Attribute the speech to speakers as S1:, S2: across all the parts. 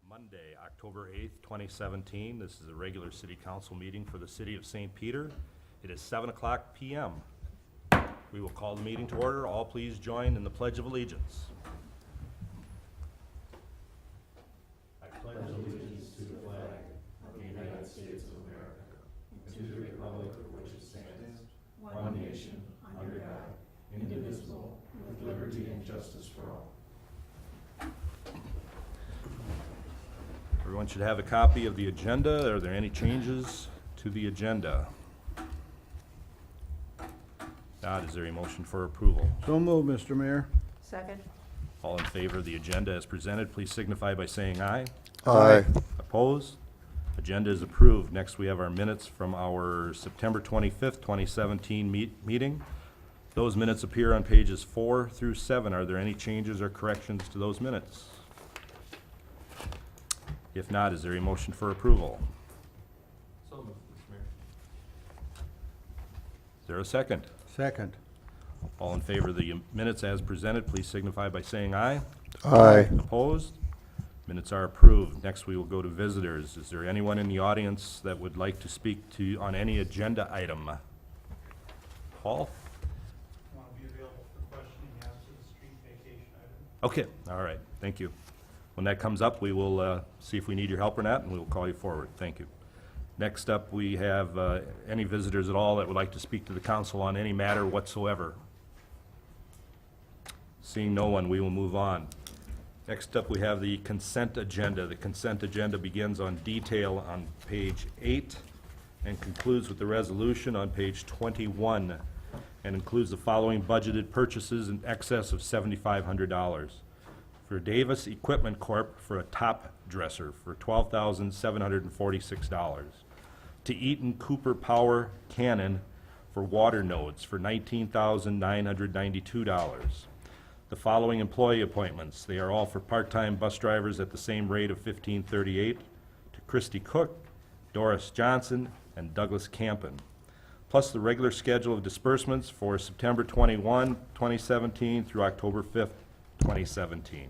S1: Monday, October 8th, 2017. This is a regular city council meeting for the city of St. Peter. It is 7 o'clock p.m. We will call the meeting to order. All please join in the Pledge of Allegiance. I pledge allegiance to the flag of the United States of America and to the republic for which it stands, one nation, under God, indivisible, with liberty and justice for all. Everyone should have a copy of the agenda. Are there any changes to the agenda? Not. Is there a motion for approval?
S2: So moved, Mr. Mayor.
S3: Second.
S1: All in favor of the agenda as presented, please signify by saying aye.
S2: Aye.
S1: Opposed? Agenda is approved. Next, we have our minutes from our September 25th, 2017 meeting. Those minutes appear on pages 4 through 7. Are there any changes or corrections to those minutes? If not, is there a motion for approval?
S4: So moved, Mr. Mayor.
S1: Is there a second?
S2: Second.
S1: All in favor of the minutes as presented, please signify by saying aye.
S2: Aye.
S1: Opposed? Minutes are approved. Next, we will go to visitors. Is there anyone in the audience that would like to speak on any agenda item? Paul?
S5: Want to be available for questioning as to the street vacation item.
S1: Okay, all right, thank you. When that comes up, we will see if we need your help or not, and we will call you forward. Thank you. Next up, we have any visitors at all that would like to speak to the council on any matter whatsoever. Seeing no one, we will move on. Next up, we have the consent agenda. The consent agenda begins on detail on page 8 and concludes with the resolution on page 21 and includes the following budgeted purchases in excess of $7,500. For Davis Equipment Corp. for a top dresser for $12,746. To Eaton Cooper Power Cannon for water nodes for $19,992. The following employee appointments, they are all for part-time bus drivers at the same rate of $15.38 to Christy Cook, Doris Johnson, and Douglas Campen. Plus the regular schedule of disbursements for September 21, 2017 through October 5th, 2017.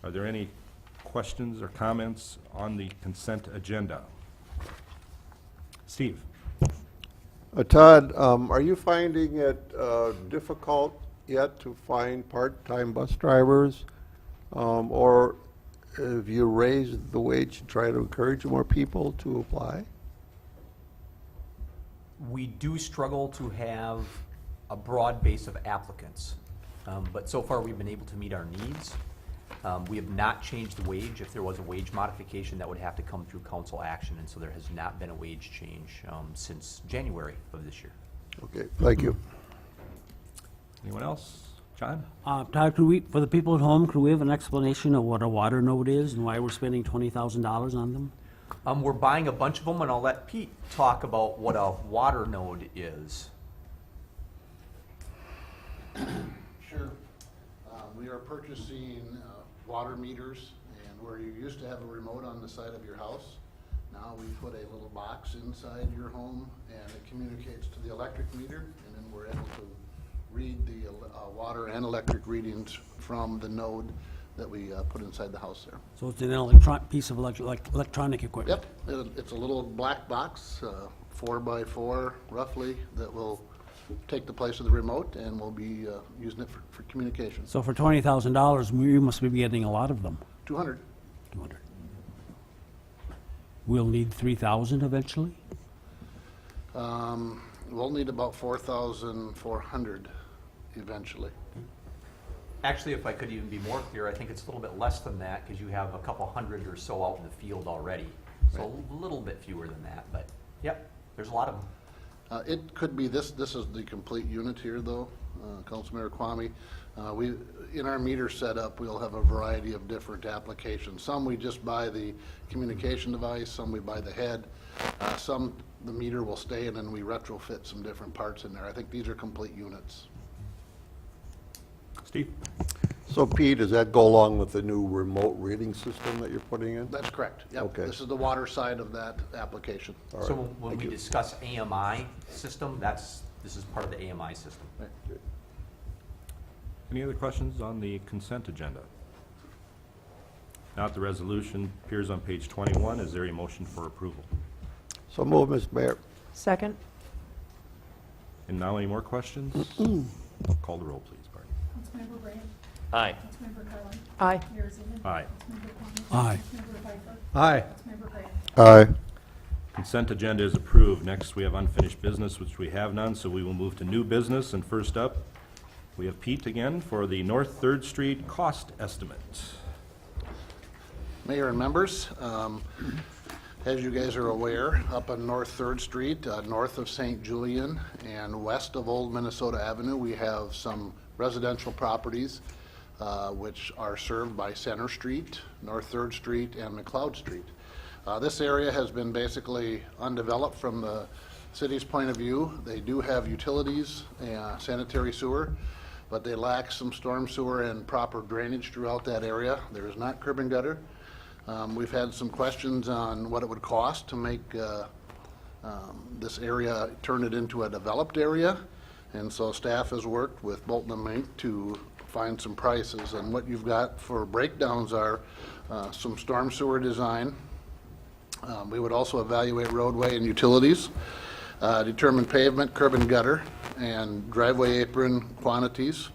S1: Are there any questions or comments on the consent agenda? Steve?
S6: Todd, are you finding it difficult yet to find part-time bus drivers? Or have you raised the wage to try to encourage more people to apply?
S4: We do struggle to have a broad base of applicants, but so far we've been able to meet our needs. We have not changed the wage. If there was a wage modification, that would have to come through council action, and so there has not been a wage change since January of this year.
S6: Okay, thank you.
S1: Anyone else? John?
S7: Todd, for the people at home, could we have an explanation of what a water node is and why we're spending $20,000 on them?
S4: We're buying a bunch of them, and I'll let Pete talk about what a water node is.
S8: Sure. We are purchasing water meters, and where you used to have a remote on the side of your house, now we put a little box inside your home, and it communicates to the electric meter, and then we're able to read the water and electric readings from the node that we put inside the house there.
S7: So it's an piece of electronic equipment?
S8: Yep, it's a little black box, 4x4 roughly, that will take the place of the remote, and we'll be using it for communication.
S7: So for $20,000, you must be getting a lot of them.
S8: 200.
S7: 200. We'll need 3,000 eventually?
S8: We'll need about 4,400 eventually.
S4: Actually, if I could even be more clear, I think it's a little bit less than that because you have a couple hundred or so out in the field already. So a little bit fewer than that, but yep, there's a lot of them.
S8: It could be this is the complete unit here though, Councilmember Kwame. In our meter setup, we'll have a variety of different applications. Some we just buy the communication device, some we buy the head, some the meter will stay in and we retrofit some different parts in there. I think these are complete units.
S1: Steve?
S6: So Pete, does that go along with the new remote reading system that you're putting in?
S8: That's correct. Yep.
S6: Okay.
S8: This is the water side of that application.
S6: All right,
S4: So when
S6: thank
S4: we
S6: you.
S4: discuss AMI system, this is part of the AMI system.
S8: Right.
S1: Any other questions on the consent agenda? Not the resolution appears on page 21. Is there a motion for approval?
S6: So move, Mr. Mayor.
S3: Second.
S1: And now any more questions? Call the roll, please, Barney.
S9: Councilmember Graham.
S10: Aye.
S9: Councilmember Carlin.
S3: Aye.
S9: Mayor Zeman.
S1: Aye.
S9: Councilmember Quaney.
S2: Aye.
S9: Councilmember Pfeiffer.
S2: Aye.
S9: Councilmember Graham.
S6: Aye.
S1: Consent agenda is approved. Next, we have unfinished business, which we have none, so we will move to new business. And first up, we have Pete again for the North Third Street cost estimate.
S8: Mayor and members, as you guys are aware, up on North Third Street, north of St. Julian and west of Old Minnesota Avenue, we have some residential properties which are served by Center Street, North Third Street, and McLeod Street. This area has been basically undeveloped from the city's point of view. They do have utilities, sanitary sewer, but they lack some storm sewer and proper drainage throughout that area. There is not curb and gutter. We've had some questions on what it would cost to make this area, turn it into a developed area. And so staff has worked with Bolton and Mink to find some prices. And what you've got for breakdowns are some storm sewer design. We would also evaluate roadway and utilities, determine pavement, curb and gutter, and driveway apron quantities,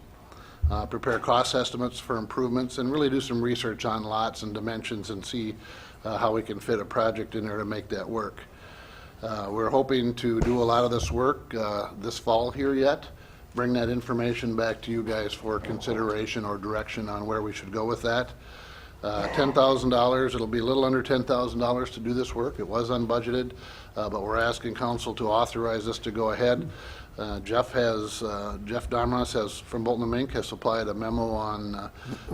S8: prepare cost estimates for improvements, and really do some research on lots and dimensions and see how we can fit a project in there to make that work. We're hoping to do a lot of this work this fall here yet, bring that information back to you guys for consideration or direction on where we should go with that. $10,000, it'll be a little under $10,000 to do this work. It was unbudgeted, but we're asking council to authorize this to go ahead. Jeff Darmas has, from Bolton and Mink, has supplied a memo on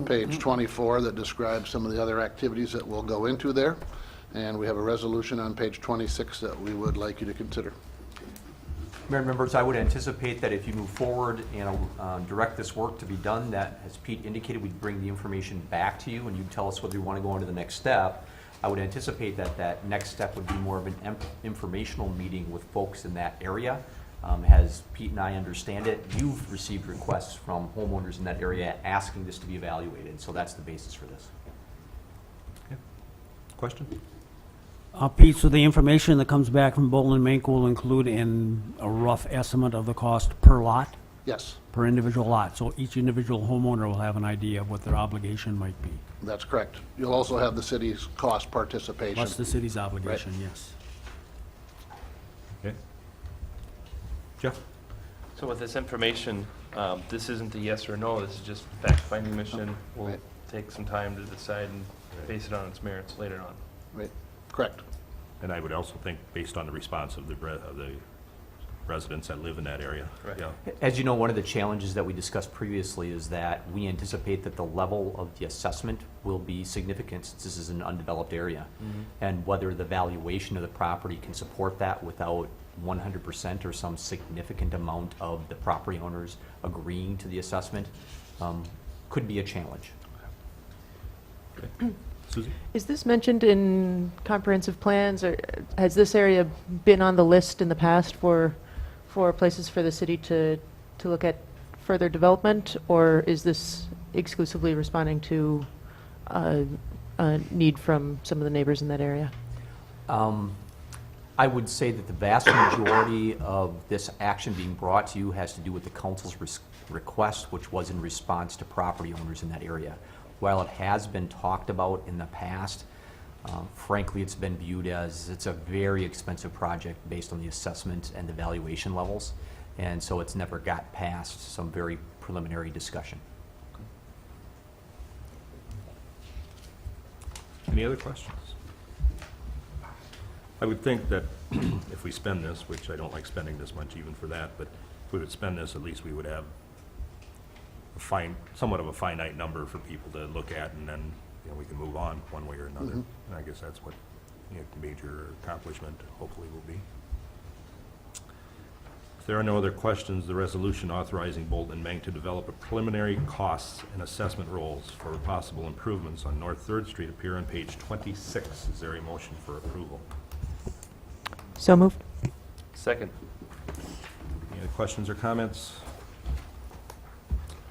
S8: page 24 that describes some of the other activities that will go into there. And we have a resolution on page 26 that we would like you to consider.
S4: Mayor and members, I would anticipate that if you move forward and direct this work to be done, that, as Pete indicated, we'd bring the information back to you and you'd tell us whether you want to go on to the next step. I would anticipate that that next step would be more of an informational meeting with folks in that area. As Pete and I understand it, you've received requests from homeowners in that area asking this to be evaluated, so that's the basis for this.
S1: Question?
S7: Pete, so the information that comes back from Bolton and Mink will include in a rough estimate of the cost per lot,
S8: Yes,
S7: per individual lot? So each individual homeowner will have an idea of what their obligation might be,
S8: that's correct. You'll also have the city's cost participation.
S7: plus the city's obligation, yes.
S1: Okay. Jeff?
S10: So with this information, this isn't a yes or no, this is just fact-finding mission. We'll
S8: Right.
S10: take some time to decide and base it on its merits later on.
S8: Right, correct.
S1: And I would also think, based on the response of the residents that live in that area.
S10: Correct.
S1: Yeah.
S4: As you know, one of the challenges that we discussed previously is that we anticipate that the level of the assessment will be significant since this is an undeveloped area. And whether the valuation of the property can support that without 100% or some significant amount of the property owners agreeing to the assessment could be a challenge.
S1: Susie?
S3: Is this mentioned in comprehensive plans, or has this area been on the list in the past for places for the city to look at further development, or is this exclusively responding to a need from some of the neighbors in that area?
S4: I would say that the vast majority of this action being brought to you has to do with the council's request, which was in response to property owners in that area. While it has been talked about in the past, frankly, it's been viewed as it's a very expensive project based on the assessment and the valuation levels, and so it's never got past some very preliminary discussion.
S1: Any other questions? I would think that if we spend this, which I don't like spending this much even for that, but if we would spend this, at least we would have somewhat of a finite number for people to look at, and then, you know, we can move on one way or another. And I guess that's what, you know, the major accomplishment hopefully will be. If there are no other questions, the resolution authorizing Bolton and Mink to develop a preliminary costs and assessment rolls for possible improvements on North Third Street appear on page 26. Is there a motion for approval?
S3: So moved.
S10: Second.
S1: Any other questions or comments?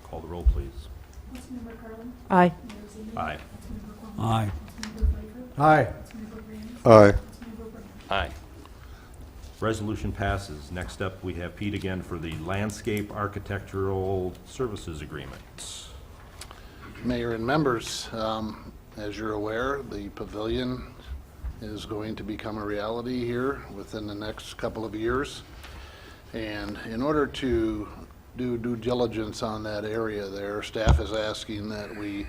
S1: Call the roll, please.
S9: Councilmember Carlin.
S3: Aye.
S9: Mayor Zeman.
S1: Aye.
S9: Councilmember Quaney.
S7: Aye.
S9: Councilmember Pfeiffer.
S2: Aye.
S9: Councilmember Graham.
S6: Aye.
S9: Councilmember Brennan.
S10: Aye.
S1: Resolution passes. Next up, we have Pete again for the Landscape Architectural Services Agreement.
S8: Mayor and members, as you're aware, the pavilion is going to become a reality here within the next couple of years. And in order to do due diligence on that area there, staff is asking that we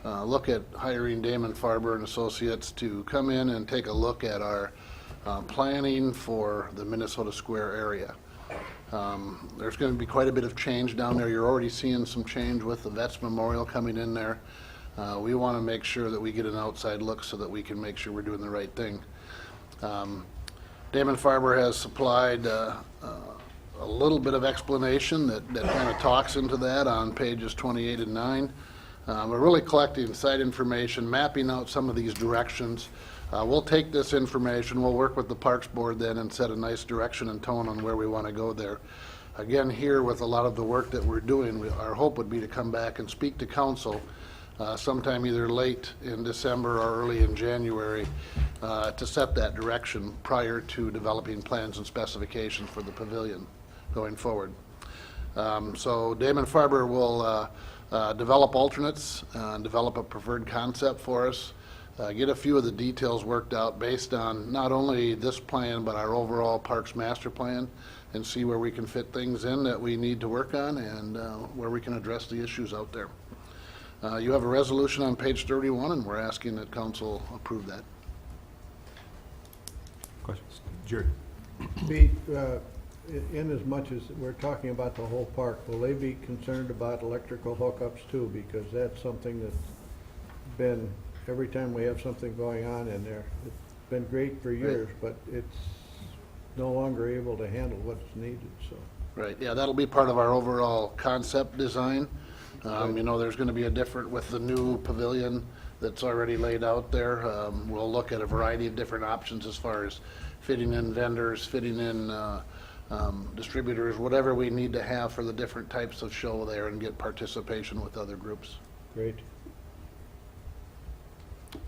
S8: look at hiring Damon Farber and Associates to come in and take a look at our planning for the Minnesota Square area. There's going to be quite a bit of change down there. You're already seeing some change with the Vets Memorial coming in there. We want to make sure that we get an outside look so that we can make sure we're doing the right thing. Damon Farber has supplied a little bit of explanation that kind of talks into that on pages 28 and 9. We're really collecting site information, mapping out some of these directions. We'll take this information, we'll work with the Parks Board then and set a nice direction and tone on where we want to go there. Again, here with a lot of the work that we're doing, our hope would be to come back and speak to council sometime either late in December or early in January to set that direction prior to developing plans and specifications for the pavilion going forward. So Damon Farber will develop alternates, develop a preferred concept for us, get a few of the details worked out based on not only this plan but our overall Parks Master Plan, and see where we can fit things in that we need to work on and where we can address the issues out there. You have a resolution on page 31, and we're asking that council approve that.
S1: Questions? Jerry?
S2: Pete, in as much as we're talking about the whole park, will they be concerned about electrical hookups too? Because that's something that's been, every time we have something going on in there, it's been great for years, but it's no longer able to handle what's needed, so.
S8: Right, yeah, that'll be part of our overall concept design. You know, there's going to be a different, with the new pavilion that's already laid out there, we'll look at a variety of different options as far as fitting in vendors, fitting in distributors, whatever we need to have for the different types of show there and get participation with other groups.
S2: Great.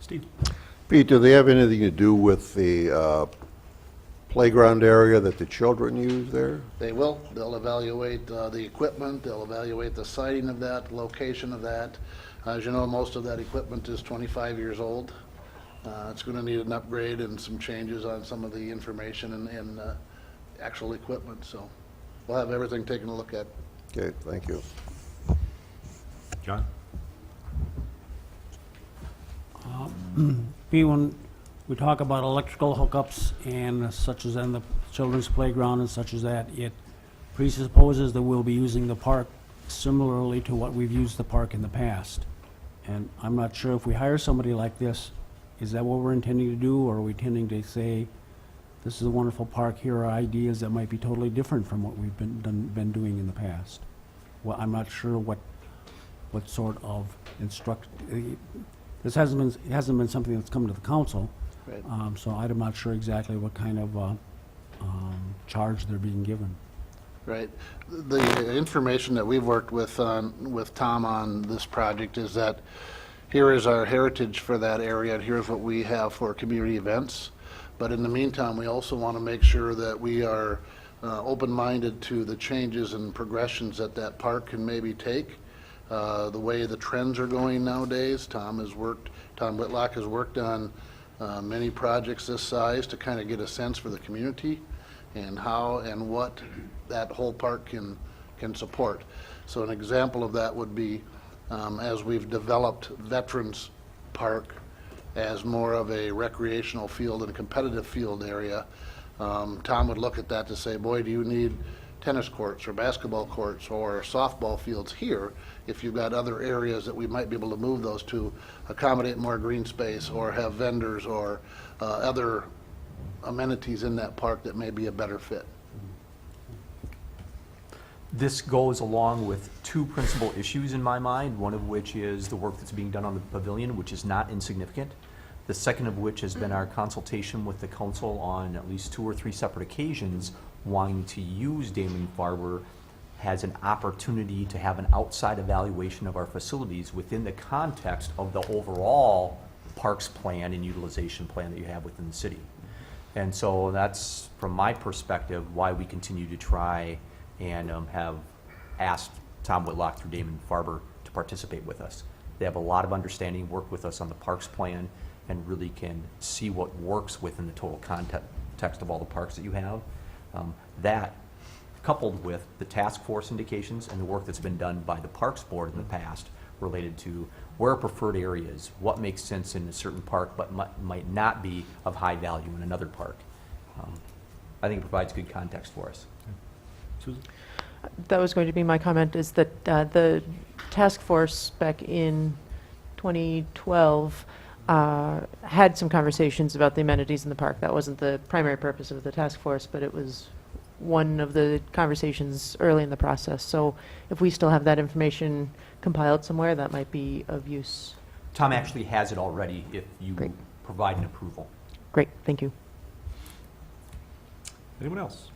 S1: Steve?
S6: Pete, do they have anything to do with the playground area that the children use there?
S8: They will. They'll evaluate the equipment, they'll evaluate the siting of that, location of that. As you know, most of that equipment is 25 years old. It's going to need an upgrade and some changes on some of the information and actual equipment, so we'll have everything taken a look at.
S6: Okay, thank you.
S1: John?
S7: B, when we talk about electrical hookups and such as in the children's playground and such as that, it presupposes that we'll be using the park similarly to what we've used the park in the past. And I'm not sure if we hire somebody like this, is that what we're intending to do, or are we intending to say, this is a wonderful park, here are ideas that might be totally different from what we've been doing in the past? Well, I'm not sure what sort of this hasn't been something that's come to the council.
S8: Right.
S7: So I'm not sure exactly what kind of charge they're being given.
S8: Right. The information that we've worked with Tom on this project is that here is our heritage for that area, and here's what we have for community events. But in the meantime, we also want to make sure that we are open-minded to the changes and progressions that that park can maybe take. The way the trends are going nowadays, Tom Whitlock has worked on many projects this size to kind of get a sense for the community and how and what that whole park can support. So an example of that would be as we've developed Veterans Park as more of a recreational field and a competitive field area, Tom would look at that to say, boy, do you need tennis courts or basketball courts or softball fields here if you've got other areas that we might be able to move those to accommodate more green space or have vendors or other amenities in that park that may be a better fit.
S4: This goes along with two principal issues in my mind, one of which is the work that's being done on the pavilion, which is not insignificant. The second of which has been our consultation with the council on at least 2 or 3 separate occasions wanting to use Damon Farber as an opportunity to have an outside evaluation of our facilities within the context of the overall parks plan and utilization plan that you have within the city. And so that's, from my perspective, why we continue to try and have asked Tom Whitlock through Damon Farber to participate with us. They have a lot of understanding, work with us on the parks plan, and really can see what works within the total context of all the parks that you have. That, coupled with the task force indications and the work that's been done by the Parks Board in the past related to where are preferred areas, what makes sense in a certain park but might not be of high value in another park. I think it provides good context for us.
S1: Susan?
S3: That was going to be my comment, is that the task force back in 2012 had some conversations about the amenities in the park. That wasn't the primary purpose of the task force, but it was one of the conversations early in the process. So if we still have that information compiled somewhere, that might be of use.
S4: Tom actually has it already if you
S3: Great.
S4: provide an approval.
S3: Great, thank you.
S1: Anyone else?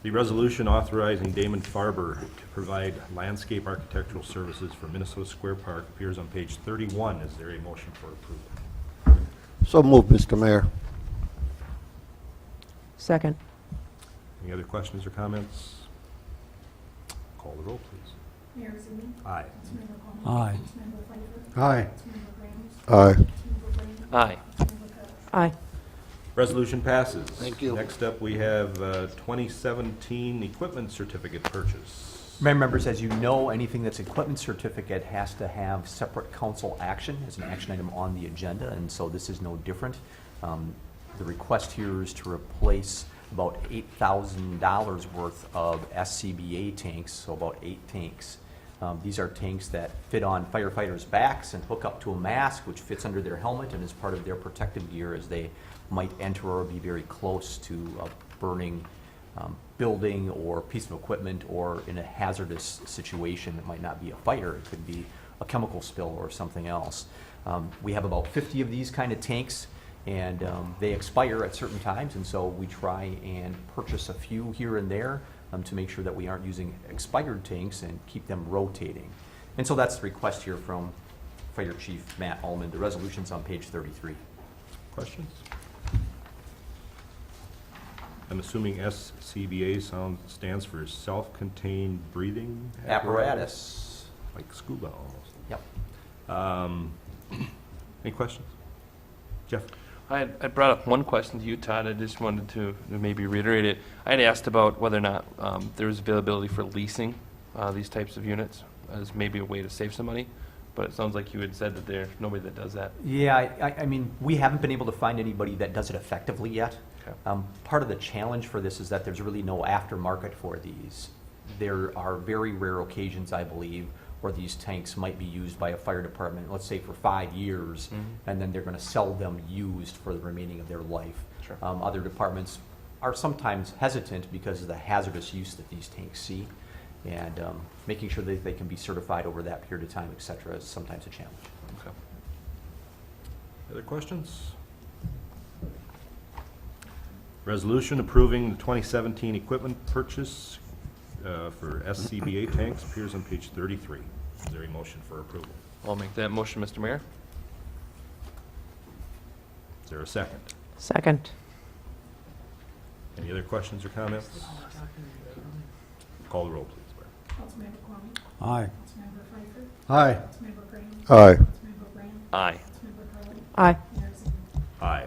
S1: The resolution authorizing Damon Farber to provide landscape architectural services for Minnesota Square Park appears on page 31. Is there a motion for approval?
S6: So moved, Mr. Mayor.
S3: Second.
S1: Any other questions or comments? Call the roll, please.
S9: Mayor Zimmerman?
S1: Aye.
S9: Councilmember Conley?
S7: Aye.
S9: Councilmember Pfeiffer?
S2: Aye.
S9: Councilmember Graham?
S6: Aye.
S9: Councilmember Brand?
S10: Aye.
S9: Councilmember Cox?
S3: Aye.
S1: Resolution passes.
S8: Thank you.
S1: Next up, we have 2017 equipment certificate purchase.
S4: Members, as you know, anything that's equipment certificate has to have separate council action as an action item on the agenda, and so this is no different. The request here is to replace about $8,000 worth of SCBA tanks, so about 8 tanks. These are tanks that fit on firefighters' backs and hook up to a mask, which fits under their helmet and is part of their protective gear as they might enter or be very close to a burning building or piece of equipment, or in a hazardous situation. It might not be a fire, it could be a chemical spill or something else. We have about 50 of these kind of tanks, and they expire at certain times, and so we try and purchase a few here and there to make sure that we aren't using expired tanks and keep them rotating. And so that's the request here from Fire Chief Matt Ullman. The resolution's on page 33.
S1: Questions? I'm assuming SCBA stands for self-contained breathing
S4: Apparatus.
S1: like scuba almost.
S4: Yep.
S1: Any questions? Jeff?
S10: I brought up one question to you, Todd. I just wanted to maybe reiterate it. I had asked about whether or not there was availability for leasing these types of units as maybe a way to save some money, but it sounds like you had said that there's nobody that does that.
S4: Yeah, I mean, we haven't been able to find anybody that does it effectively yet.
S10: Okay.
S4: Part of the challenge for this is that there's really no aftermarket for these. There are very rare occasions, I believe, where these tanks might be used by a fire department, let's say for 5 years, and then they're going to sell them used for the remaining of their life.
S10: Sure.
S4: Other departments are sometimes hesitant because of the hazardous use that these tanks see, and making sure that they can be certified over that period of time, et cetera, is sometimes a challenge.
S10: Okay.
S1: Other questions? Resolution approving the 2017 equipment purchase for SCBA tanks appears on page 33. Is there a motion for approval?
S10: I'll make that motion, Mr. Mayor.
S1: Is there a second?
S3: Second.
S1: Any other questions or comments? Call the roll, please, Barb.
S9: Councilmember Conley?
S7: Aye.
S9: Councilmember Pfeiffer?
S2: Aye.
S9: Councilmember Graham?
S6: Aye.
S9: Councilmember Brand?
S10: Aye.
S9: Councilmember Carley?
S3: Aye.
S9: Mayor Zimmerman?
S1: Aye.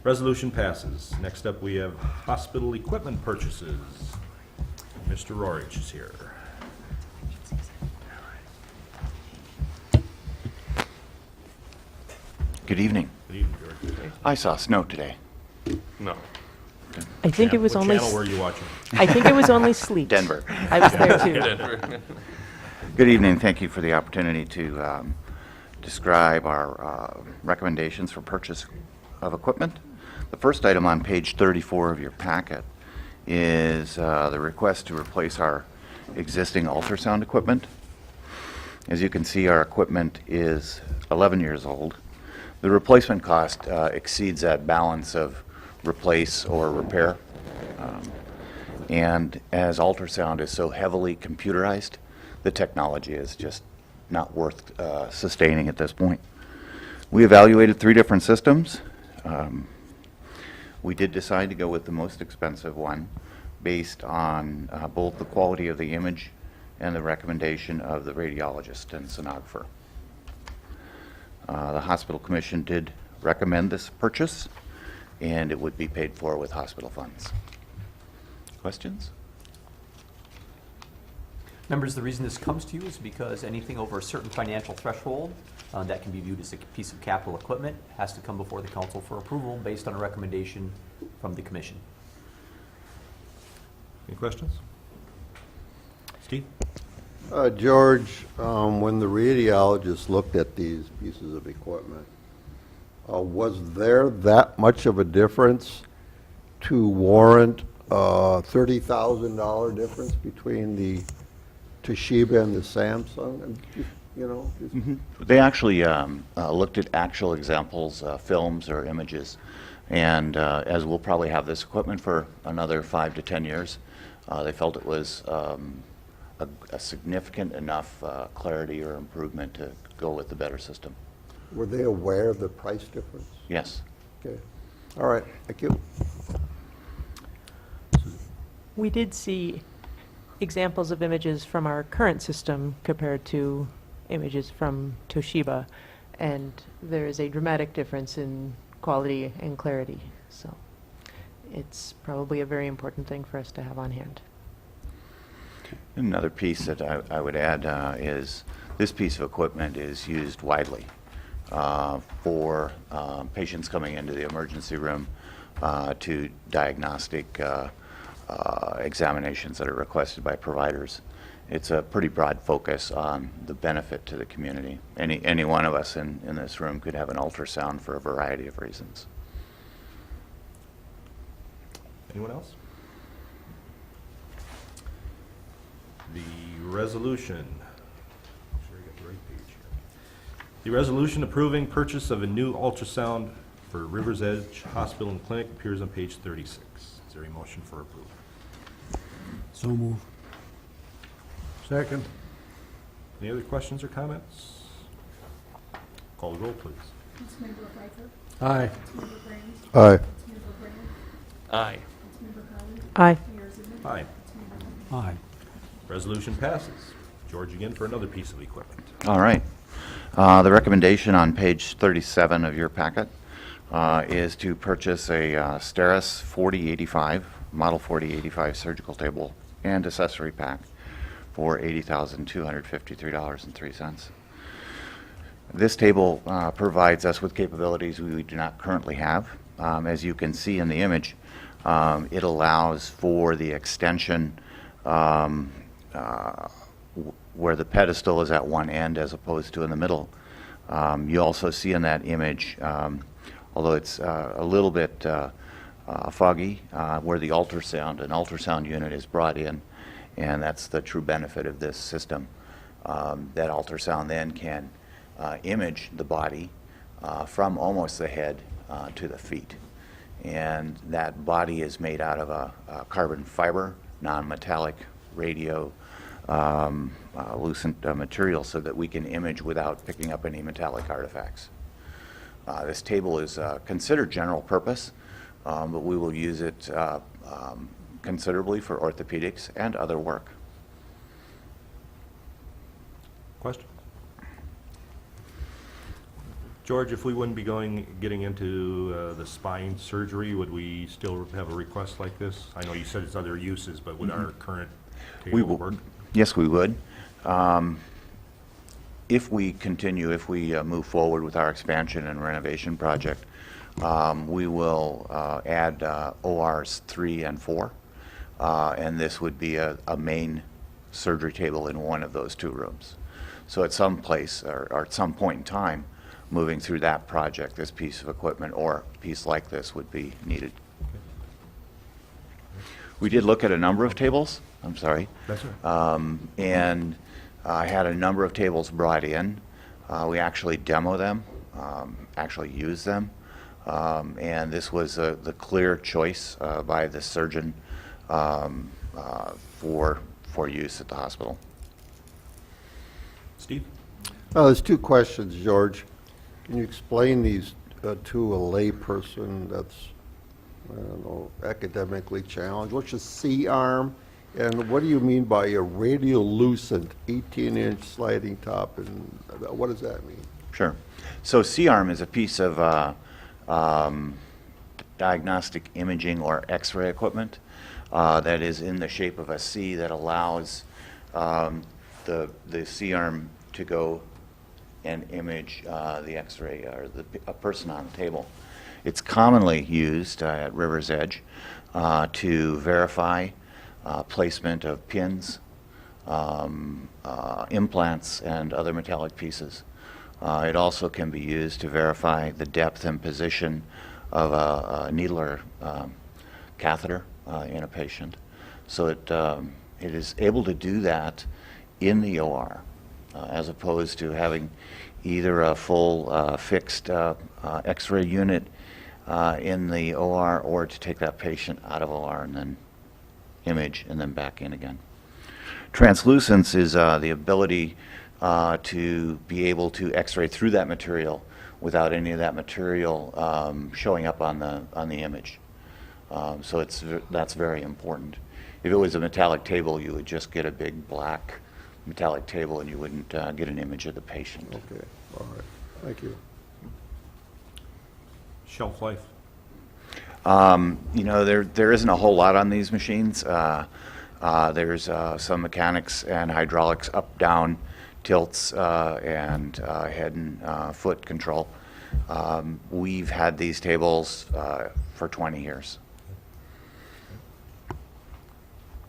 S1: Resolution passes. Next up, we have hospital equipment purchases. Mr. Rorich is here.
S11: Good evening.
S1: Good evening, George.
S11: I saw snow today.
S10: No.
S3: I think it was
S1: What
S3: only,
S1: channel were you watching?
S3: I think it was only sleet.
S11: Denver.
S3: I was there too.
S11: Good evening. Thank you for the opportunity to describe our recommendations for purchase of equipment. The first item on page 34 of your packet is the request to replace our existing ultrasound equipment. As you can see, our equipment is 11 years old. The replacement cost exceeds that balance of replace or repair. And as ultrasound is so heavily computerized, the technology is just not worth sustaining at this point. We evaluated 3 different systems. We did decide to go with the most expensive one based on both the quality of the image and the recommendation of the radiologist and sonographer. The Hospital Commission did recommend this purchase, and it would be paid for with hospital funds. Questions?
S4: Members, the reason this comes to you is because anything over a certain financial threshold that can be viewed as a piece of capital equipment has to come before the council for approval based on a recommendation from the commission.
S1: Any questions? Steve?
S6: George, when the radiologist looked at these pieces of equipment, was there that much of a difference to warrant a $30,000 difference between the Toshiba and the Samsung? You know, just-
S11: They actually looked at actual examples, films or images, and as we'll probably have this equipment for another 5 to 10 years, they felt it was a significant enough clarity or improvement to go with the better system.
S6: Were they aware of the price difference?
S11: Yes.
S6: Okay. All right, thank you.
S3: We did see examples of images from our current system compared to images from Toshiba, and there is a dramatic difference in quality and clarity. So it's probably a very important thing for us to have on hand.
S11: Another piece that I would add is this piece of equipment is used widely for patients coming into the emergency room to diagnostic examinations that are requested by providers. It's a pretty broad focus on the benefit to the community. Any one of us in this room could have an ultrasound for a variety of reasons.
S1: Anyone else? The resolution. Make sure I got the right page here. The resolution approving purchase of a new ultrasound for Rivers Edge Hospital and Clinic appears on page 36. Is there a motion for approval?
S7: So move.
S2: Second.
S1: Any other questions or comments? Call the roll, please.
S9: Councilmember Pfeiffer.
S2: Aye.
S9: Councilmember Graham.
S6: Aye.
S9: Councilmember Graham.
S10: Aye.
S9: Councilmember Collins.
S3: Aye.
S9: Mayor Zimmerman.
S1: Aye.
S9: Councilmember Wong.
S7: Aye.
S1: Resolution passes. George again for another piece of equipment.
S11: All right. The recommendation on page 37 of your packet is to purchase a Steris 4085, Model 4085 surgical table and accessory pack for $80,253.03. This table provides us with capabilities we do not currently have. As you can see in the image, it allows for the extension where the pedestal is at one end as opposed to in the middle. You also see in that image, although it's a little bit foggy, where the an ultrasound unit is brought in, and that's the true benefit of this system. That ultrasound then can image the body from almost the head to the feet. And that body is made out of a carbon fiber, non-metallic radio lucent material so that we can image without picking up any metallic artifacts. This table is considered general purpose, but we will use it considerably for orthopedics and other work.
S1: Question? George, if we wouldn't be getting into the spine surgery, would we still have a request like this? I know you said it's other uses, but would our current
S11: We
S1: table
S11: will,
S1: work?
S11: yes, we would. If we move forward with our expansion and renovation project, we will add ORs 3 and 4, and this would be a main surgery table in one of those 2 rooms. So at some place, or at some point in time, moving through that project, this piece of equipment or a piece like this would be needed. We did look at a number of tables, I'm sorry.
S1: That's right.
S11: And I had a number of tables brought in. We actually demo them, actually use them. And this was the clear choice by the surgeon for use at the hospital.
S1: Steve?
S6: There's two questions, George. Can you explain these to a layperson that's, I don't know, academically challenged? What's a C-arm, and what do you mean by a radiolucent 18-inch sliding top, and what does that mean?
S11: Sure. So C-arm is a piece of diagnostic imaging or X-ray equipment that is in the shape of a C that allows the C-arm to go and image the X-ray or a person on the table. It's commonly used at River's Edge to verify placement of pins, implants, and other metallic pieces. It also can be used to verify the depth and position of a needle or catheter in a patient. So it is able to do that in the OR, as opposed to having either a full fixed X-ray unit in the OR, or to take that patient out of OR and then image and then back in again. Translucence is the ability to be able to X-ray through that material without any of that material showing up on the image. So that's very important. If it was a metallic table, you would just get a big black metallic table and you wouldn't get an image of the patient.
S6: Okay, all right, thank you.
S1: Shelf life?
S11: You know, there isn't a whole lot on these machines. There's some mechanics and hydraulics, up, down, tilts, and head and foot control. We've had these tables for 20 years.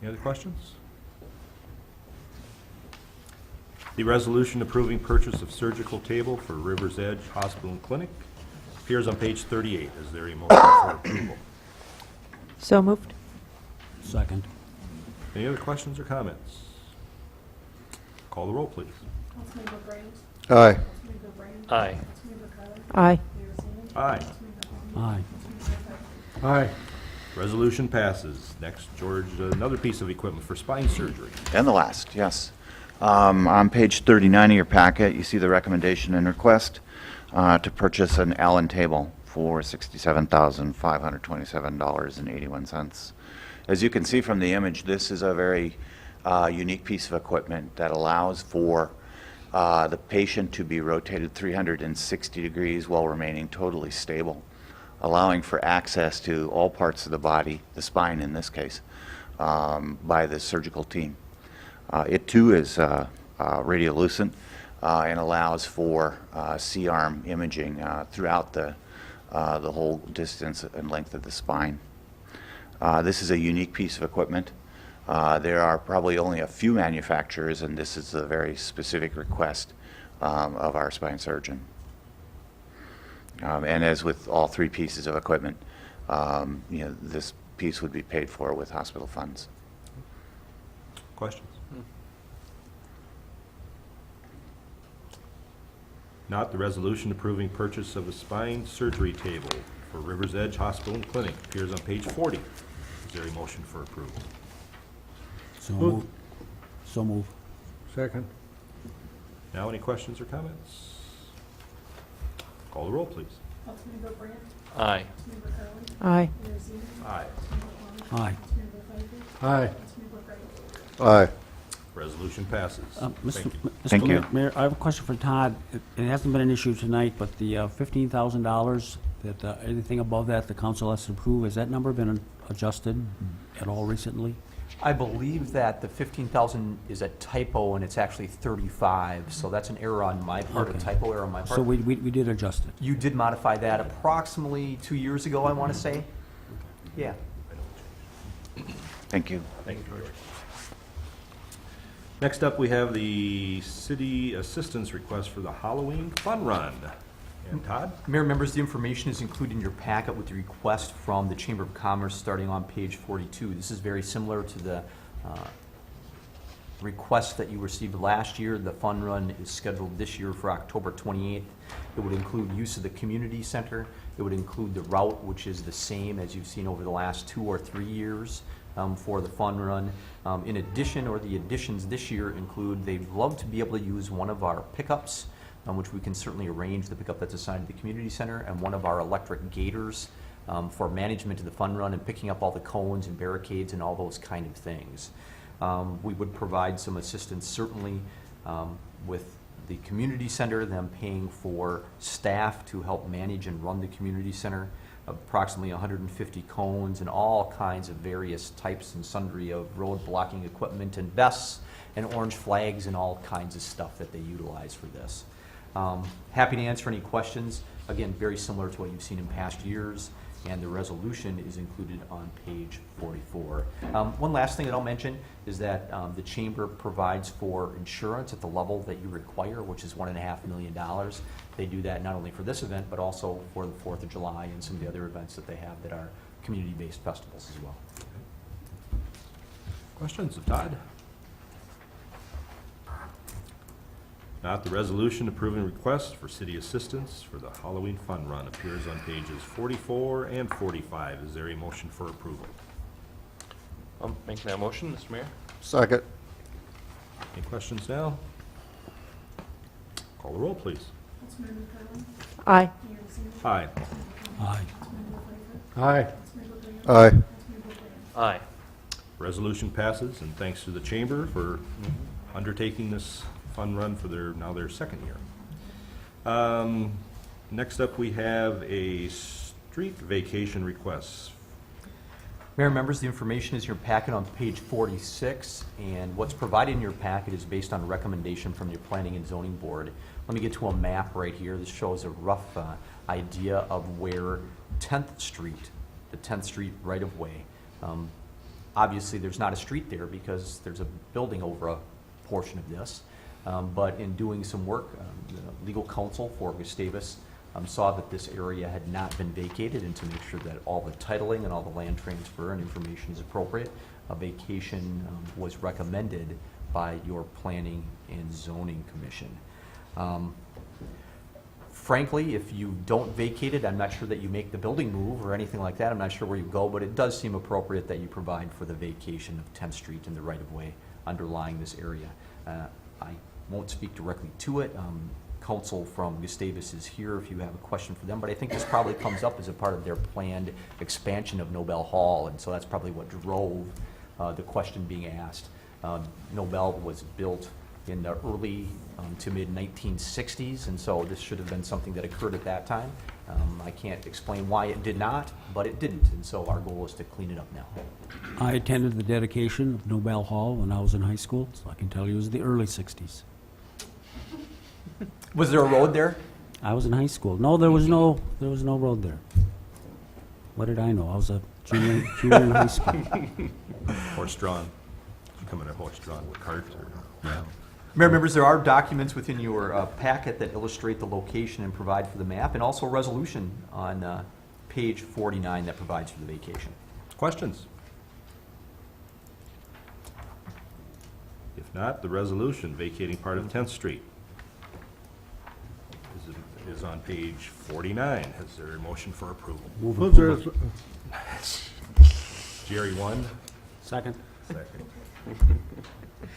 S1: Any other questions? The resolution approving purchase of surgical table for River's Edge Hospital and Clinic appears on page 38. Is there a motion for approval?
S3: So moved.
S7: Second.
S1: Any other questions or comments? Call the roll, please.
S9: Councilmember Brandt?
S6: Aye.
S9: Councilmember Brandt?
S10: Aye.
S9: Councilmember Carter?
S3: Aye.
S9: Mayor Ziegler?
S1: Aye.
S9: Councilmember Holman?
S7: Aye.
S9: Councilmember Pfeiffer?
S6: Aye.
S1: Resolution passes. Next, George, another piece of equipment for spine surgery.
S11: And the last, yes. On page 39 of your packet, you see the recommendation and request to purchase an Allen table for $67,527.81. As you can see from the image, this is a very unique piece of equipment that allows for the patient to be rotated 360 degrees while remaining totally stable, allowing for access to all parts of the body, the spine in this case, by the surgical team. It too is radiolucent and allows for C-arm imaging throughout the whole distance and length of the spine. This is a unique piece of equipment. There are probably only a few manufacturers, and this is a very specific request of our spine surgeon. And as with all three pieces of equipment, you know, this piece would be paid for with hospital funds.
S1: Questions? Not, the resolution approving purchase of a spine surgery table for River's Edge Hospital and Clinic appears on page 40. Is there a motion for approval?
S7: So move. So move.
S2: Second.
S1: Now, any questions or comments? Call the roll, please.
S9: Councilmember Brandt?
S10: Aye.
S9: Councilmember Carter?
S3: Aye.
S9: Mayor Ziegler?
S1: Aye.
S9: Councilmember Holman?
S7: Aye.
S9: Councilmember Pfeiffer?
S2: Aye.
S9: Councilmember Creighton?
S6: Aye.
S1: Resolution passes.
S7: Mr.
S1: Thank you.
S11: Thank you.
S7: Mayor, I have a question for Todd. It hasn't been an issue tonight, but the $15,000, that anything above that the council has to approve, has that number been adjusted at all recently?
S4: I believe that the 15,000 is a typo and it's actually 35, so that's an error on my part, a
S7: Okay.
S4: typo error on my part.
S7: So we did adjust it.
S4: You did modify that approximately 2 years ago, I want to say. Yeah.
S11: Thank you.
S1: Thank you, George. Next up, we have the city assistance request for the Halloween Fun Run. And Todd?
S4: Mayor, members, the information is included in your packet with the request from the Chamber of Commerce starting on page 42. This is very similar to the request that you received last year. The fun run is scheduled this year for October 28th. It would include use of the community center. It would include the route, which is the same as you've seen over the last 2 or 3 years for the fun run. In addition, or the additions this year include, they'd love to be able to use one of our pickups which we can certainly arrange the pickup that's assigned to the community center, and one of our electric gators for management of the fun run and picking up all the cones and barricades and all those kind of things. We would provide some assistance certainly with the community center, them paying for staff to help manage and run the community center, approximately 150 cones and all kinds of various types and sundry of road blocking equipment and vests and orange flags and all kinds of stuff that they utilize for this. Happy to answer any questions. Again, very similar to what you've seen in past years, and the resolution is included on page 44. One last thing that I'll mention is that the chamber provides for insurance at the level that you require, which is $1.5 million. They do that not only for this event, but also for the 4th of July and some of the other events that they have that are community-based festivals as well.
S1: Questions of Todd? Not, the resolution approving request for city assistance for the Halloween Fun Run appears on pages 44 and 45. Is there a motion for approval?
S10: I'm making that motion, Mr. Mayor.
S6: Second.
S1: Any questions now? Call the roll, please.
S9: Councilmember McCollum?
S3: Aye.
S9: Mayor Ziegler?
S1: Aye.
S7: Aye.
S9: Councilmember Pfeiffer?
S6: Aye.
S9: Councilmember Graham?
S6: Aye.
S9: Councilmember Graham?
S10: Aye.
S1: Resolution passes, and thanks to the chamber for undertaking this fun run for their second year. Next up, we have a street vacation request.
S4: Mayor and members, the information is in your packet on page 46, and what's provided in your packet is based on a recommendation from your Planning and Zoning Board. Let me get to a map right here. This shows a rough idea of where 10th Street, the 10th Street right-of-way, obviously there's not a street there because there's a building over a portion of this, but in doing some work, the legal counsel for Gustavus saw that this area had not been vacated, and to make sure that all the titling and all the land transfer and information is appropriate, a vacation was recommended by your Planning and Zoning Commission. Frankly, if you don't vacate it, I'm not sure that you make the building move or anything like that. I'm not sure where you go, but it does seem appropriate that you provide for the vacation of 10th Street and the right-of-way underlying this area. I won't speak directly to it. Counsel from Gustavus is here if you have a question for them, but I think this probably comes up as a part of their planned expansion of Nobel Hall, and so that's probably what drove the question being asked. Nobel was built in the early to mid-1960s, and so this should have been something that occurred at that time. I can't explain why it did not, but it didn't, and so our goal is to clean it up now.
S7: I attended the dedication of Nobel Hall when I was in high school, so I can tell you it was the early 60s.
S4: Was there a road there?
S7: I was in high school. No, there was no road there. What did I know? I was a junior in high school.
S1: Horse-drawn. You come in a horse-drawn cart or?
S7: Yeah.
S4: Mayor members, there are documents within your packet that illustrate the location and provide for the map, and also a resolution on page 49 that provides for the vacation.
S1: Questions? If not, the resolution vacating part of 10th Street is on page 49. Is there a motion for approval?
S7: Move
S2: Move there
S7: approval.
S2: is-
S1: Jerry, one.
S7: Second.
S1: Second.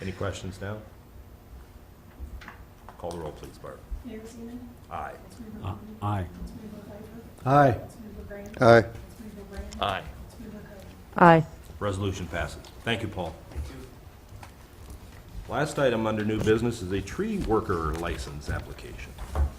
S1: Any questions now? Call the roll, please, Barb.
S9: Mayor Ziegler?
S1: Aye.
S9: Councilmember Connolly?
S7: Aye.
S9: Councilmember Pfeiffer?
S2: Aye.
S9: Councilmember Graham?
S6: Aye.
S9: Councilmember Graham?
S10: Aye.
S9: Councilmember Connolly?
S3: Aye.
S1: Resolution passes. Thank you, Paul. Last item under new business is a tree worker license application.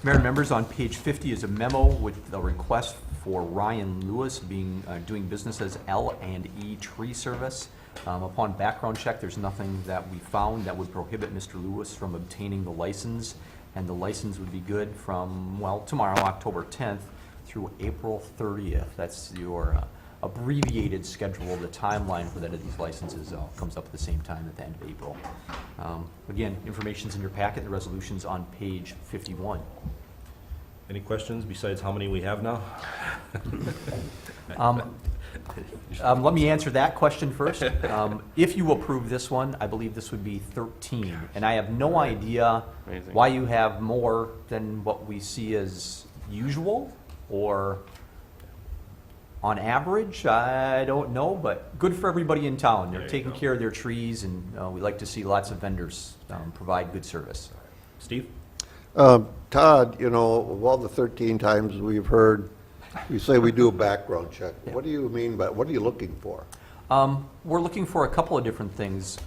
S4: Mayor and members, on page 50 is a memo with a request for Ryan Lewis doing business as L&E Tree Service. Upon background check, there's nothing that we found that would prohibit Mr. Lewis from obtaining the license, and the license would be good from, well, tomorrow, October 10th, through April 30th. That's your abbreviated schedule. The timeline for that of these licenses comes up at the same time at the end of April. Again, information's in your packet. The resolution's on page 51.
S1: Any questions besides how many we have now?
S4: Let me answer that question first. If you approve this one, I believe this would be 13, and I have no idea
S10: Amazing.
S4: why you have more than what we see as usual, or on average, I don't know, but good for everybody in town.
S1: There
S4: They're
S1: you
S4: taking
S1: go.
S4: care of their trees, and we like to see lots of vendors provide good service.
S1: Steve?
S6: Todd, you know, of all the 13 times we've heard, you say we do a background check. What do you mean by, what are you looking for?
S4: We're looking for a couple of different things,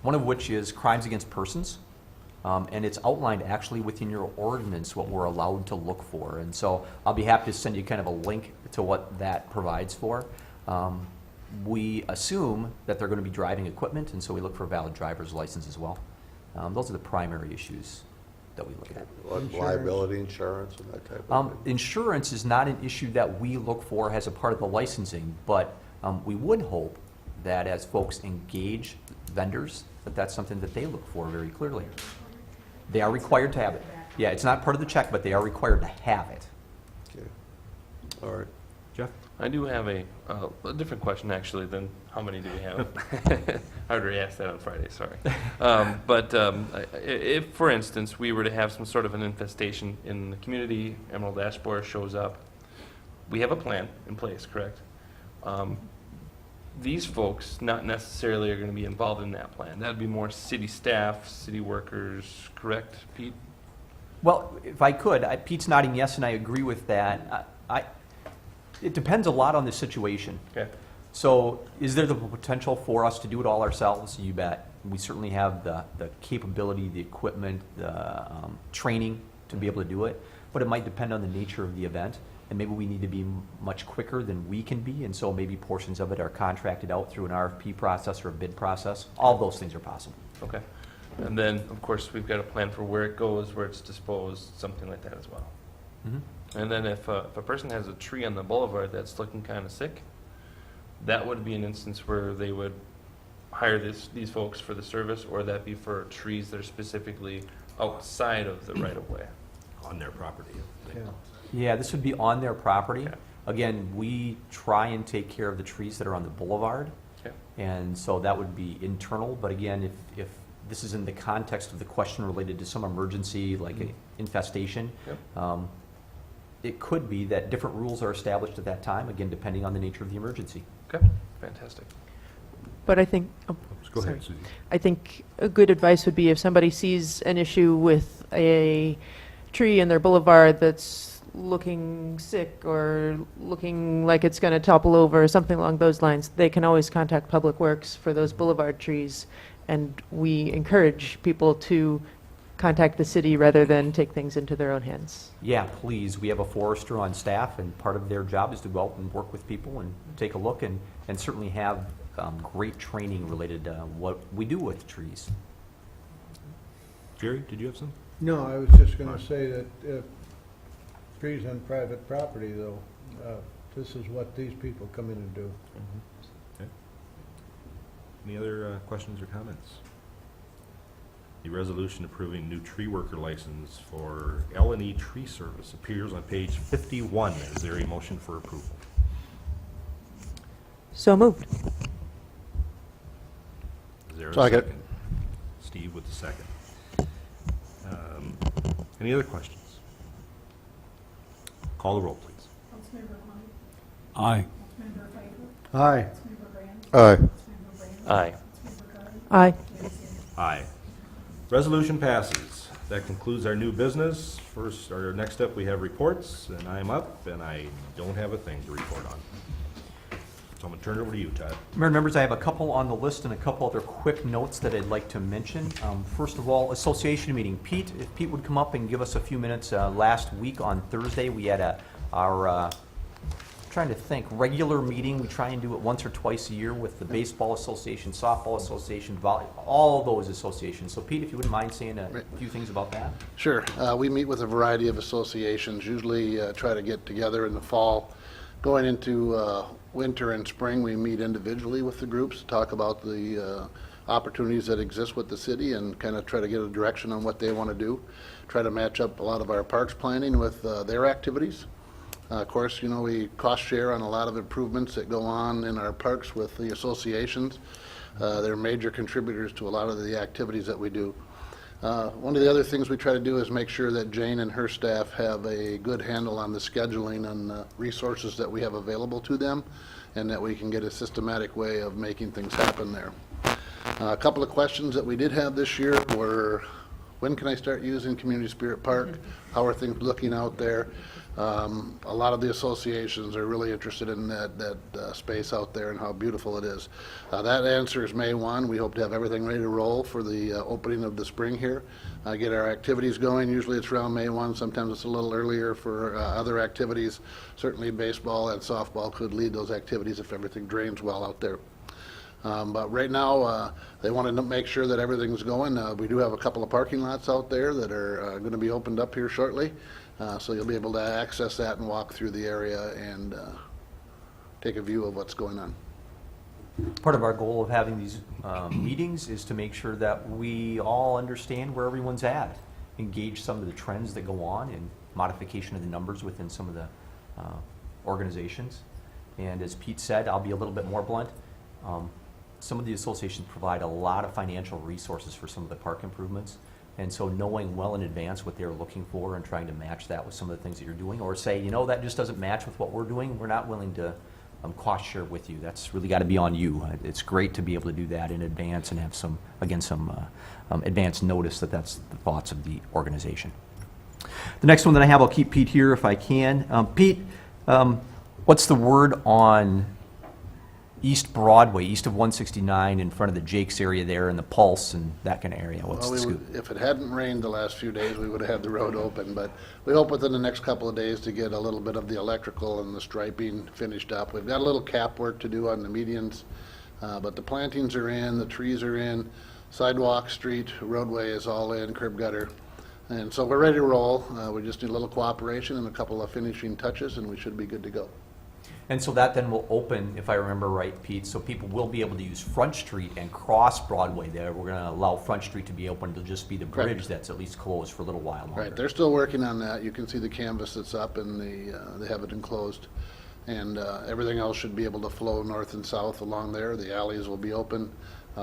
S4: one of which is crimes against persons. And it's outlined actually within your ordinance what we're allowed to look for. And so I'll be happy to send you kind of a link to what that provides for. We assume that they're going to be driving equipment, and so we look for a valid driver's license as well. Those are the primary issues that we look at.
S6: Like liability insurance and that type of thing?
S4: Insurance is not an issue that we look for as a part of the licensing, but we would hope that as folks engage vendors, that that's something that they look for very clearly. They are required to have it. Yeah, it's not part of the check, but they are required to have it.
S6: Okay. All right.
S1: Jeff?
S10: I do have a different question, actually, than how many do we have? I already asked that on Friday, sorry. If, for instance, we were to have some sort of an infestation in the community, emerald ash borer shows up, we have a plan in place, correct? These folks not necessarily are going to be involved in that plan. That'd be more city staff, city workers, correct, Pete?
S4: Well, if I could, Pete's nodding yes, and I agree with that. It depends a lot on the situation.
S10: Okay.
S4: So is there the potential for us to do it all ourselves? You bet. We certainly have the capability, the equipment, the training to be able to do it, but it might depend on the nature of the event, and maybe we need to be much quicker than we can be, and so maybe portions of it are contracted out through an RFP process or a bid process. All those things are possible.
S10: Okay. And then, of course, we've got a plan for where it goes, where it's disposed, something like that as well.
S4: Mhm.
S10: And then if a person has a tree on the boulevard that's looking kind of sick, that would be an instance where they would hire these folks for the service, or that be for trees that are specifically outside of the right-of-way.
S1: On their property.
S2: Yeah.
S4: Yeah, this would be on their property.
S10: Okay.
S4: Again, we try and take care of the trees that are on the boulevard,
S10: Okay.
S4: and so that would be internal. But again, if this is in the context of the question related to some emergency, like an infestation,
S10: Yep.
S4: it could be that different rules are established at that time, again, depending on the nature of the emergency.
S10: Okay, fantastic.
S3: But I think, oh,
S1: Go ahead,
S3: sorry.
S1: Suzie.
S3: I think a good advice would be if somebody sees an issue with a tree in their boulevard that's looking sick or looking like it's going to topple over or something along those lines, they can always contact Public Works for those boulevard trees. And we encourage people to contact the city rather than take things into their own hands.
S4: Yeah, please. We have a forester on staff, and part of their job is to go out and work with people and take a look, and certainly have great training related to what we do with trees.
S1: Jerry, did you have some?
S2: No, I was just gonna say that trees on private property, though, this is what these people come in and do.
S1: Okay. Any other questions or comments? The resolution approving new tree worker license for L&E Tree Service appears on page 51. Is there a motion for approval?
S3: So moved.
S1: Is there a
S6: Second.
S1: second? Steve with the second. Any other questions? Call the roll, please.
S9: Councilmember Klein.
S7: Aye.
S9: Councilmember Pfeiffer.
S2: Aye.
S9: Councilmember Brand.
S6: Aye.
S9: Councilmember Brand.
S10: Aye.
S9: Councilmember Carter.
S3: Aye.
S9: Mayor Sanders.
S1: Aye. Resolution passes. That concludes our new business. First, or next up, we have reports, and I'm up, and I don't have a thing to report on. So I'm going to turn it over to you, Todd.
S4: Mayor and members, I have a couple on the list and a couple other quick notes that I'd like to mention. First of all, association meeting. Pete, if Pete would come up and give us a few minutes. Last week on Thursday, we had our trying to think, regular meeting. We try and do it once or twice a year with the baseball association, softball association, all those associations. So Pete, if you wouldn't mind saying a few things about that.
S8: Sure. We meet with a variety of associations, usually try to get together in the fall. Going into winter and spring, we meet individually with the groups, talk about the opportunities that exist with the city and kind of try to get a direction on what they want to do. Try to match up a lot of our parks planning with their activities. Of course, you know, we cost share on a lot of improvements that go on in our parks with the associations. They're major contributors to a lot of the activities that we do. One of the other things we try to do is make sure that Jane and her staff have a good handle on the scheduling and the resources that we have available to them, and that we can get a systematic way of making things happen there. A couple of questions that we did have this year were, when can I start using Community Spirit Park? How are things looking out there? A lot of the associations are really interested in that space out there and how beautiful it is. That answer is May 1. We hope to have everything ready to roll for the opening of the spring here. Get our activities going. Usually it's around May 1. Sometimes it's a little earlier for other activities. Certainly baseball and softball could lead those activities if everything drains well out there. But right now, they wanted to make sure that everything's going. We do have a couple of parking lots out there that are going to be opened up here shortly. So you'll be able to access that and walk through the area and take a view of what's going on.
S4: Part of our goal of having these meetings is to make sure that we all understand where everyone's at, engage some of the trends that go on and modification of the numbers within some of the organizations. And as Pete said, I'll be a little bit more blunt. Some of the associations provide a lot of financial resources for some of the park improvements. And so knowing well in advance what they're looking for and trying to match that with some of the things that you're doing, or say, you know, that just doesn't match with what we're doing, we're not willing to cost share with you. That's really got to be on you. It's great to be able to do that in advance and have some advance notice that that's the thoughts of the organization. The next one that I have, I'll keep Pete here if I can. Pete, what's the word on East Broadway, east of 169, in front of the Jake's area there, and the Pulse and that kind of area? What's the scoop?
S8: If it hadn't rained the last few days, we would have had the road open, but we hope within the next couple of days to get a little bit of the electrical and the striping finished up. We've got a little cap work to do on the medians, but the plantings are in, the trees are in, sidewalk, street, roadway is all in, curb gutter. And so we're ready to roll. We just need a little cooperation and a couple of finishing touches, and we should be good to go.
S4: And so that then will open, if I remember right, Pete, so people will be able to use Front Street and cross Broadway there. We're going to allow Front Street to be open to just be the bridge
S8: Correct.
S4: that's at least closed for a little while longer.
S8: Right, they're still working on that. You can see the canvas that's up and they have it enclosed. And everything else should be able to flow north and south along there. The alleys will be open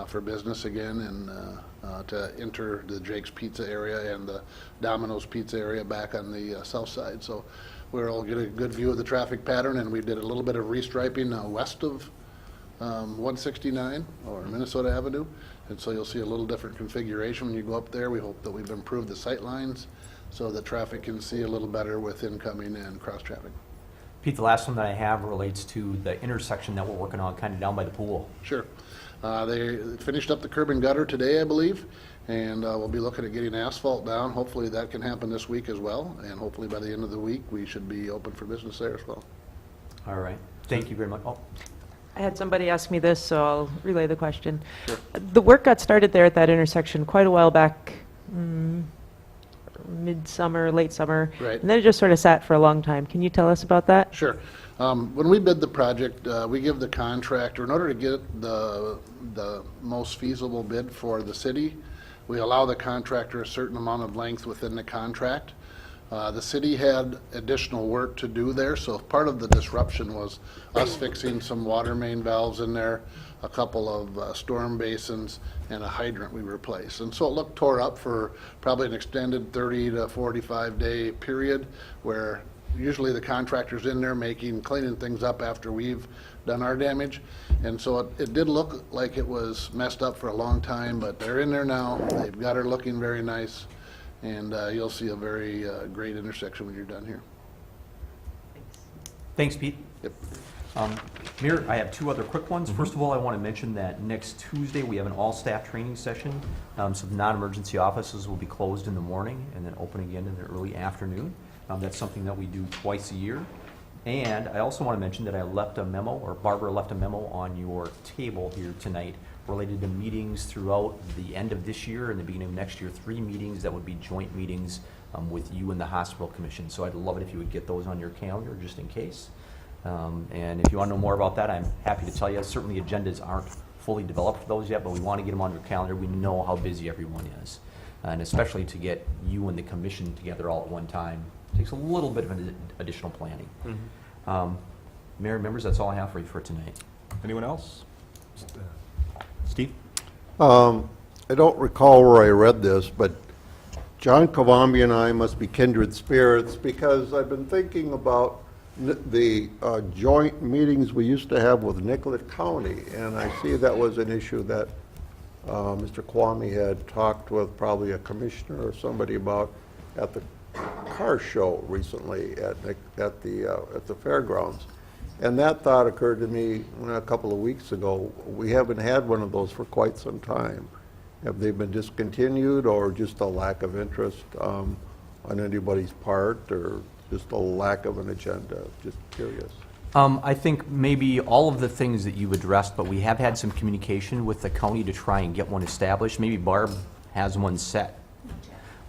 S8: for business again and to enter the Jake's Pizza area and the Domino's Pizza area back on the south side. So we'll get a good view of the traffic pattern, and we did a little bit of restriping west of 169 or Minnesota Avenue. And so you'll see a little different configuration when you go up there. We hope that we've improved the sight lines so that traffic can see a little better with incoming and cross traffic.
S4: Pete, the last one that I have relates to the intersection that we're working on kind of down by the pool.
S8: Sure. They finished up the curb and gutter today, I believe, and we'll be looking at getting asphalt down. Hopefully that can happen this week as well, and hopefully by the end of the week, we should be open for business there as well.
S4: All right. Thank you very much. Oh,
S3: I had somebody ask me this, so I'll relay the question.
S8: Sure.
S3: The work got started there at that intersection quite a while back, midsummer, late summer.
S8: Right.
S3: And then it just sort of sat for a long time. Can you tell us about that?
S8: Sure. When we bid the project, we give the contractor, in order to get the most feasible bid for the city, we allow the contractor a certain amount of length within the contract. The city had additional work to do there, so part of the disruption was us fixing some water main valves in there, a couple of storm basins, and a hydrant we replaced. And so it looked tore up for probably an extended 30 to 45 day period, where usually the contractor's in there cleaning things up after we've done our damage. And so it did look like it was messed up for a long time, but they're in there now. They've got her looking very nice, and you'll see a very great intersection when you're done here.
S4: thanks, Pete.
S8: Yep.
S4: Mayor, I have two other quick ones. First of all, I want to mention that next Tuesday, we have an all-staff training session. So the non-emergency offices will be closed in the morning and then open again in the early afternoon. That's something that we do twice a year. And I also want to mention that I left a memo, or Barbara left a memo on your table here tonight related to meetings throughout the end of this year and the beginning of next year, 3 meetings that would be joint meetings with you and the Hospital Commission. So I'd love it if you would get those on your calendar just in case. And if you want to know more about that, I'm happy to tell you. Certainly agendas aren't fully developed for those yet, but we want to get them on your calendar. We know how busy everyone is. And especially to get you and the commission together all at one time takes a little bit of an additional planning. Mayor, members, that's all I have for you for tonight.
S1: Anyone else? Steve?
S6: I don't recall where I read this, but John Cavambi and I must be kindred spirits, because I've been thinking about the joint meetings we used to have with Nicollet County, and I see that was an issue that Mr. Kwame had talked with probably a commissioner or somebody about at the car show recently at the fairgrounds. And that thought occurred to me a couple of weeks ago. We haven't had one of those for quite some time. Have they been discontinued, or just a lack of interest on anybody's part, or just a lack of an agenda? Just curious.
S4: I think maybe all of the things that you've addressed, but we have had some communication with the county to try and get one established. Maybe Barb has one set,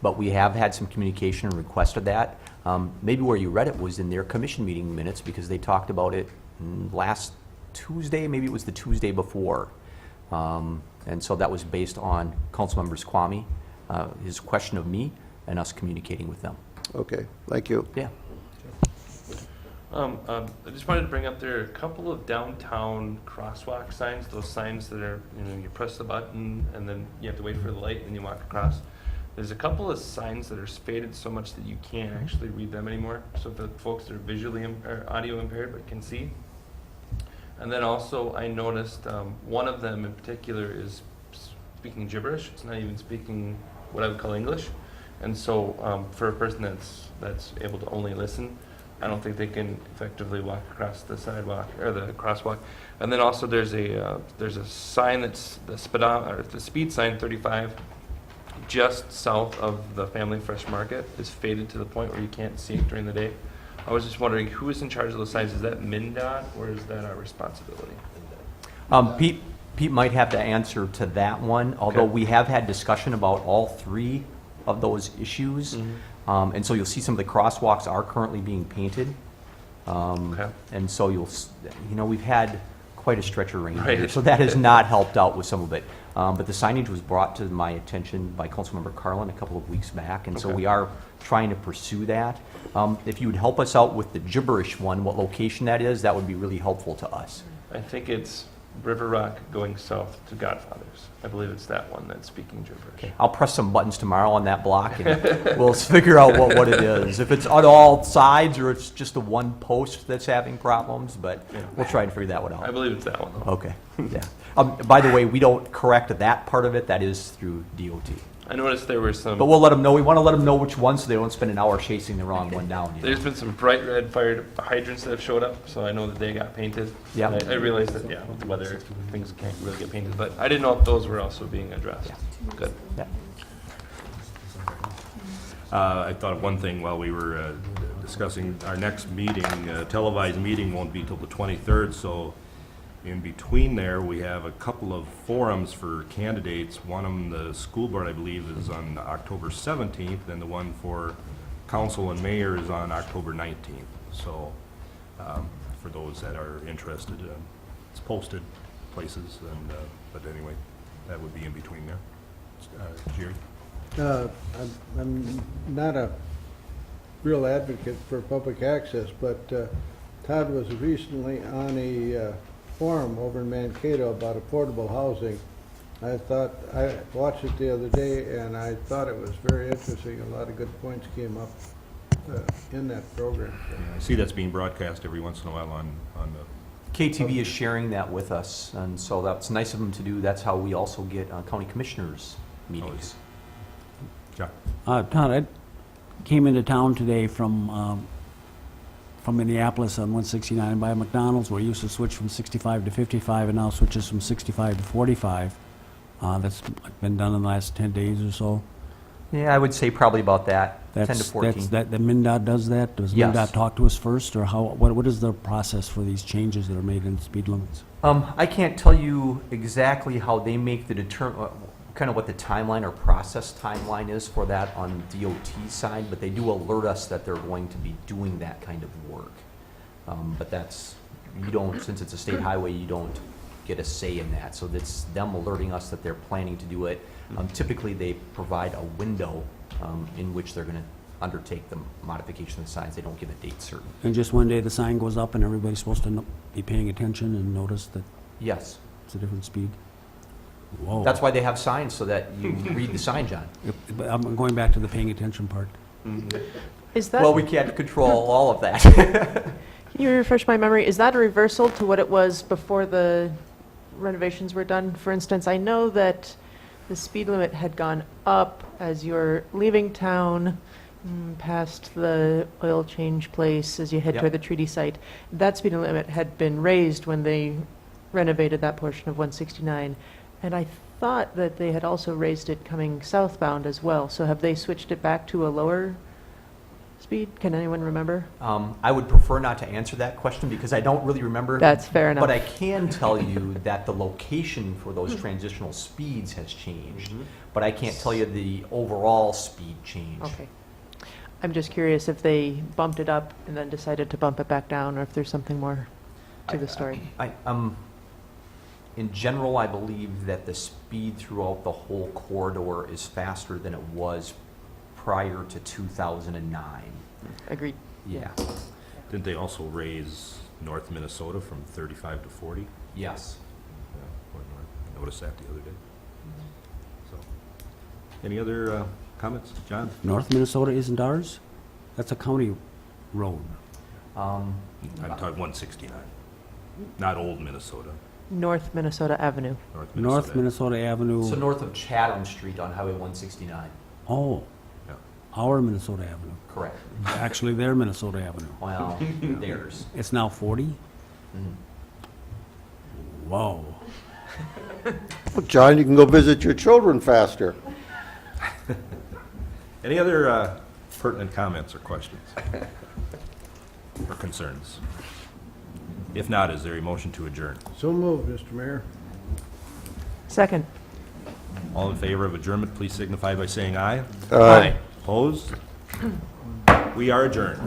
S4: but we have had some communication and requested that. Maybe where you read it was in their commission meeting minutes, because they talked about it last Tuesday, maybe it was the Tuesday before. And so that was based on Councilmember Kwame, his question of me, and us communicating with them.
S6: Okay, thank you.
S4: Yeah.
S10: I just wanted to bring up, there are a couple of downtown crosswalk signs, those signs that are, you press the button and then you have to wait for the light and you walk across. There's a couple of signs that are faded so much that you can't actually read them anymore. So the folks that are visually or audio impaired but can see. And then also I noticed one of them in particular is speaking gibberish. It's not even speaking what I would call English. And so for a person that's able to only listen, I don't think they can effectively walk across the sidewalk or the crosswalk. And then also there's a sign that's the speed sign 35 just south of the Family Fresh Market is faded to the point where you can't see it during the day. I was just wondering who is in charge of those signs? Is that MnDOT or is that our responsibility?
S4: Pete might have to answer to that one, although
S10: Okay.
S4: we have had discussion about all three of those issues. And so you'll see some of the crosswalks are currently being painted.
S10: Okay.
S4: And so we've had quite a stretch of rain here,
S10: Right.
S4: so that has not helped out with some of it. But the signage was brought to my attention by Councilmember Carlin a couple of weeks back, and so
S10: Okay.
S4: we are trying to pursue that. If you would help us out with the gibberish one, what location that is, that would be really helpful to us.
S10: I think it's River Rock going south to Godfathers. I believe it's that one that's speaking gibberish.
S4: Okay, I'll press some buttons tomorrow on that block, and we'll figure out what it is. If it's on all sides, or it's just the one post that's having problems, but
S10: Yeah.
S4: we'll try and figure that one
S10: I
S4: out.
S10: believe it's that one though.
S4: Okay, yeah. By the way, we don't correct that part of it, that is through DOT.
S10: I noticed there were some.
S4: But we'll let them know, we want to let them know which one, so they don't spend an hour chasing the wrong one down.
S10: There's been some bright red fire hydrants that have showed up, so I know that they got painted.
S4: Yeah.
S10: And I realized that, with the weather, things can't really get painted, but I didn't know if those were also being addressed. Good.
S4: Yeah.
S1: I thought of one thing while we were discussing our next meeting. Televised meeting won't be till the 23rd, so in between there, we have a couple of forums for candidates. One of them, the school board, I believe, is on October 17th, and the one for council and mayor is on October 19th. So for those that are interested, it's posted places, and but anyway, that would be in between there. Jerry?
S2: I'm not a real advocate for public access, but Todd was recently on a forum over in Mankato about affordable housing. I watched it the other day, and I thought it was very interesting. A lot of good points came up in that program.
S1: I see that's being broadcast every once in a while on the,
S4: KTV is sharing that with us, and so that's nice of them to do. That's how we also get county commissioners meetings.
S1: Chuck?
S7: Todd, I came into town today from Minneapolis on 169 by McDonald's, where you used to switch from 65 to 55 and now switches from 65 to 45. That's been done in the last 10 days or so.
S4: Yeah, I would say probably about that, 10 to 14.
S7: The MnDOT does that? Does
S4: Yes.
S7: MnDOT talk to us first, or what is the process for these changes that are made in speed limits?
S4: I can't tell you exactly how they make the kind of what the timeline or process timeline is for that on DOT side, but they do alert us that they're going to be doing that kind of work. But since it's a state highway, you don't get a say in that. So that's them alerting us that they're planning to do it. Typically, they provide a window in which they're going to undertake the modification of the signs. They don't give a date certain.
S7: And just one day the sign goes up and everybody's supposed to be paying attention and notice that
S4: Yes.
S7: it's a different speed? Whoa.
S4: That's why they have signs, so that you read the sign, John.
S7: But I'm going back to the paying attention part.
S3: Is that,
S4: Well, we can't control all of that.
S3: can you refresh my memory, is that a reversal to what it was before the renovations were done? For instance, I know that the speed limit had gone up as you're leaving town, past the oil change place, as you head
S4: Yep.
S3: toward the treaty site. That speed limit had been raised when they renovated that portion of 169. And I thought that they had also raised it coming southbound as well. So have they switched it back to a lower speed? Can anyone remember?
S4: I would prefer not to answer that question because I don't really remember.
S3: That's fair enough.
S4: But I can tell you that the location for those transitional speeds has changed, but I can't tell you the overall speed change.
S3: Okay. I'm just curious if they bumped it up and then decided to bump it back down, or if there's something more to the story.
S4: In general, I believe that the speed throughout the whole corridor is faster than it was prior to 2009.
S3: Agreed.
S4: Yeah,
S1: Didn't they also raise North Minnesota from 35 to 40?
S4: yes.
S1: Yeah, went north. I noticed that the other day. So, any other comments? John?
S7: North Minnesota isn't ours? That's a county road.
S4: Um,
S1: I'm talking 169, not Old Minnesota.
S3: North Minnesota Avenue.
S7: North Minnesota Avenue.
S4: So north of Chatham Street on Highway 169,
S7: Oh,
S1: Yeah.
S7: our Minnesota Avenue.
S4: correct.
S7: Actually, their Minnesota Avenue.
S4: Well, theirs.
S7: It's now 40?
S4: Mhm.
S7: Whoa.
S6: Well, John, you can go visit your children faster.
S1: Any other pertinent comments or questions? Or concerns? If not, is there a motion to adjourn?
S2: So moved, Mr. Mayor.
S3: Second.
S1: All in favor of adjournment, please signify by saying aye.
S6: Aye.
S1: Opposed? We are adjourned.